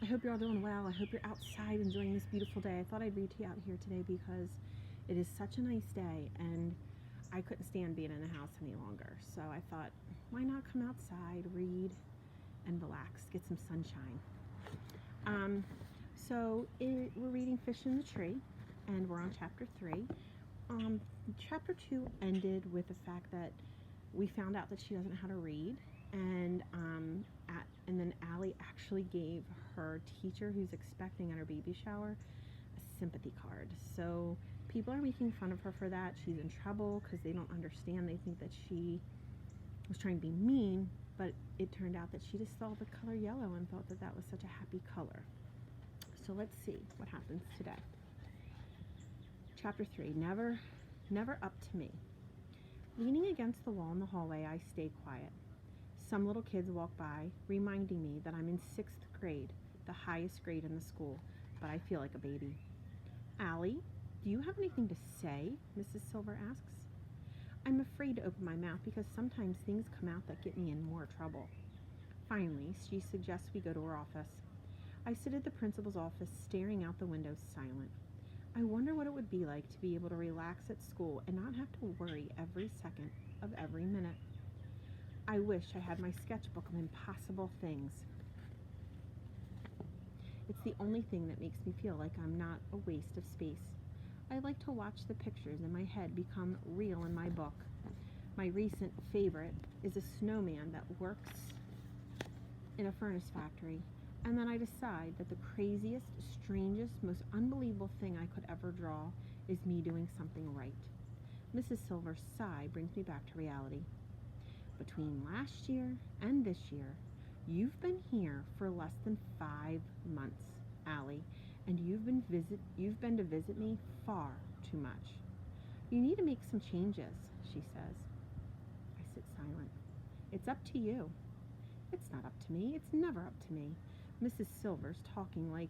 hope you're all doing well. I hope you're outside enjoying this beautiful day. I thought I'd read to you out here today because it is such a nice day and I couldn't stand being in the house any longer. So I thought, why not come outside, read, and relax, get some sunshine. We're reading Fish in the Tree, and we're on chapter 3. Chapter 2 ended with the fact that we found out that she doesn't know how to read, and then Allie actually gave her teacher, who's expecting at her baby shower, a sympathy card. So people are making fun of her for that. She's in trouble because they don't understand. They think that she was trying to be mean, but it turned out that she just saw the color yellow and thought that that was such a happy color. So let's see what happens today. Chapter 3, Never Up to Me. Leaning against the wall in the hallway, I stay quiet. Some little kids walk by, reminding me that I'm in 6th grade, the highest grade in the school, but I feel like a baby. Allie, do you have anything to say? Mrs. Silver asks. I'm afraid to open my mouth because sometimes things come out that get me in more trouble. Finally, she suggests we go to her office. I sit at the principal's office, staring out the window, silent. I wonder what it would be like to be able to relax at school and not have to worry every second of every minute. I wish I had my sketchbook of impossible things. It's the only thing that makes me feel like I'm not a waste of space. I like to watch the pictures in my head become real in my book. My recent favorite is a snowman that works in a furnace factory, and then I decide that the craziest, strangest, most unbelievable thing I could ever draw is me doing something right. Mrs. Silver's sigh brings me back to reality. Between last year and this year, you've been here for less than 5 months, Allie, and you've been to visit me far too much. You need to make some changes, she says. I sit silent. It's up to you. It's not up to me. It's never up to me. Mrs. Silver's talking like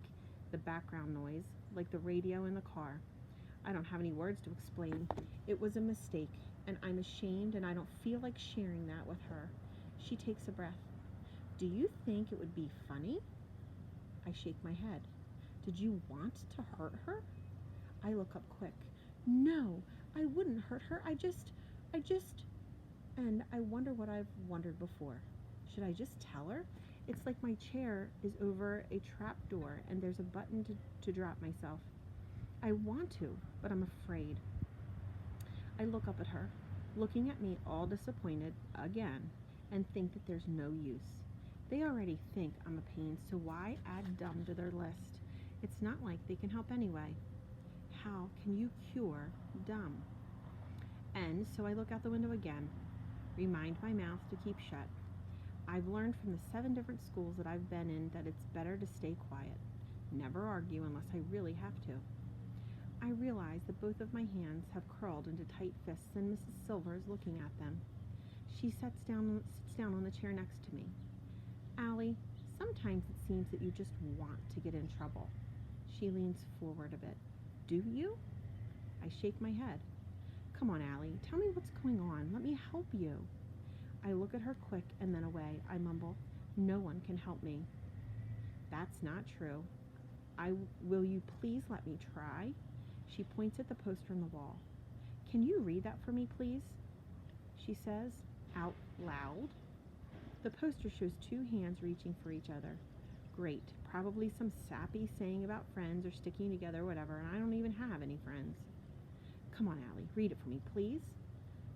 the background noise, like the radio in the car. I don't have any words to explain. It was a mistake, and I'm ashamed, and I don't feel like sharing that with her. She takes a breath. Do you think it would be funny? I shake my head. Did you want to hurt her? I look up quick. No, I wouldn't hurt her. I just, and I wonder what I've wondered before. Should I just tell her? It's like my chair is over a trap door and there's a button to drop myself. I want to, but I'm afraid. I look up at her, looking at me all disappointed again, and think that there's no use. They already think I'm a pain, so why add dumb to their list? It's not like they can help anyway. How can you cure dumb? And so I look out the window again, remind my mouth to keep shut. I've learned from the 7 different schools that I've been in that it's better to stay quiet. Never argue unless I really have to. I realize that both of my hands have curled into tight fists and Mrs. Silver is looking at them. She sits down on the chair next to me. Allie, sometimes it seems that you just want to get in trouble. She leans forward a bit. Do you? I shake my head. Come on, Allie, tell me what's going on. Let me help you. I look at her quick and then away. I mumble, no one can help me. That's not true. Will you please let me try? She points at the poster on the wall. Can you read that for me, please? She says, out loud. The poster shows 2 hands reaching for each other. Great, probably some sappy saying about friends or sticking together or whatever, and I don't even have any friends. Come on, Allie, read it for me, please.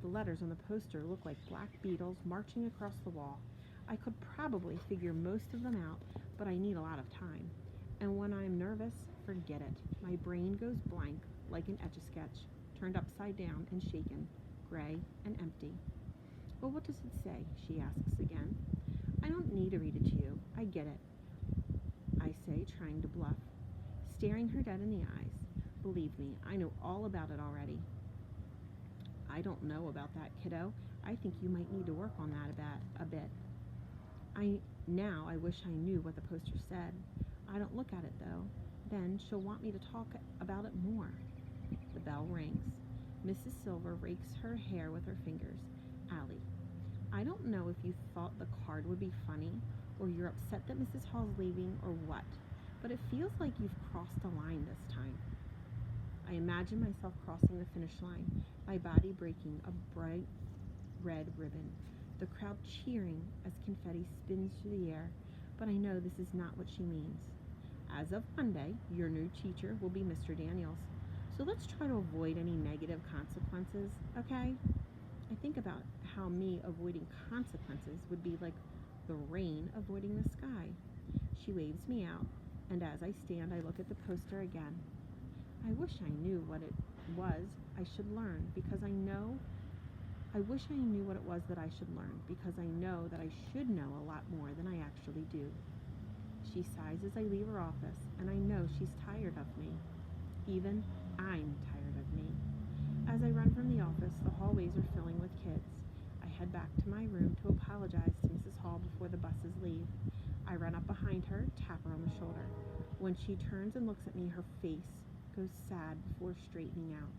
The letters on the poster look like black beetles marching across the wall. I could probably figure most of them out, but I need a lot of time. And when I'm nervous, forget it. My brain goes blank like an Etch-a-Sketch, turned upside down and shaken, gray and empty. Well, what does it say? She asks again. I don't need to read it to you. I get it, I say, trying to bluff, staring her dead in the eyes. Believe me, I know all about it already. I don't know about that, kiddo. I think you might need to work on that a bit. I wish I knew what the poster said. I don't look at it, though. Then she'll want me to talk about it more. The bell rings. Mrs. Silver rakes her hair with her fingers. Allie, I don't know if you thought the card would be funny, or you're upset that Mrs. Hall's leaving, or what, but it feels like you've crossed a line this time. I imagine myself crossing the finish line, my body breaking a bright red ribbon, the crowd cheering as confetti spins through the air, but I know this is not what she means. As of Monday, your new teacher will be Mr. Daniels, so let's try to avoid any negative consequences, okay? I think about how me avoiding consequences would be like the rain avoiding the sky. She waves me out, and as I stand, I look at the poster again. I wish I knew what it was I should learn because I wish I knew what it was that I should learn because I know that I should know a lot more than I actually do. She sighs as I leave her office, and I know she's tired of me. Even I'm tired of me. As I run from the office, the hallways are filling with kids. I head back to my room to apologize to Mrs. Hall before the buses leave. I run up behind her, tap her on the shoulder. When she turns and looks at me, her face goes sad before straightening out.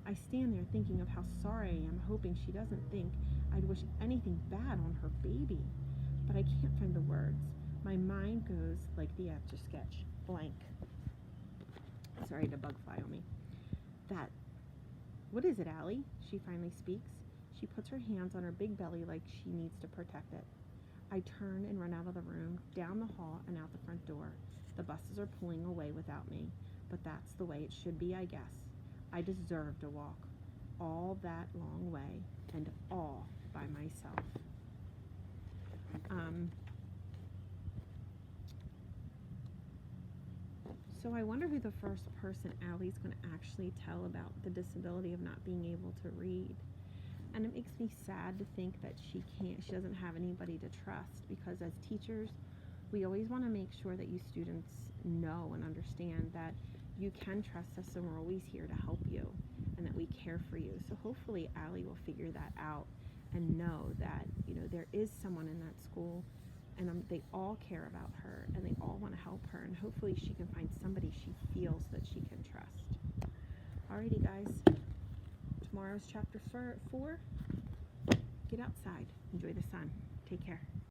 I stand there thinking of how sorry I am, hoping she doesn't think I'd wish anything bad on her baby. But I can't find the words. My mind goes like the Etch-a-Sketch, blank. Sorry to bug file me. What is it, Allie? She finally speaks. She puts her hands on her big belly like she needs to protect it. I turn and run out of the room, down the hall, and out the front door. The buses are pulling away without me, but that's the way it should be, I guess. I deserve to walk all that long way, and all by myself. So I wonder who the first person Allie's going to actually tell about the disability of not being able to read. And it makes me sad to think that she doesn't have anybody to trust, because as teachers, we always want to make sure that you students know and understand that you can trust us and we're always here to help you and that we care for you. So hopefully Allie will figure that out and know that, there is someone in that school and they all care about her and they all want to help her, and hopefully she can find somebody she feels that she can trust. Alrighty guys, tomorrow's chapter 4. Get outside, enjoy the sun, take care.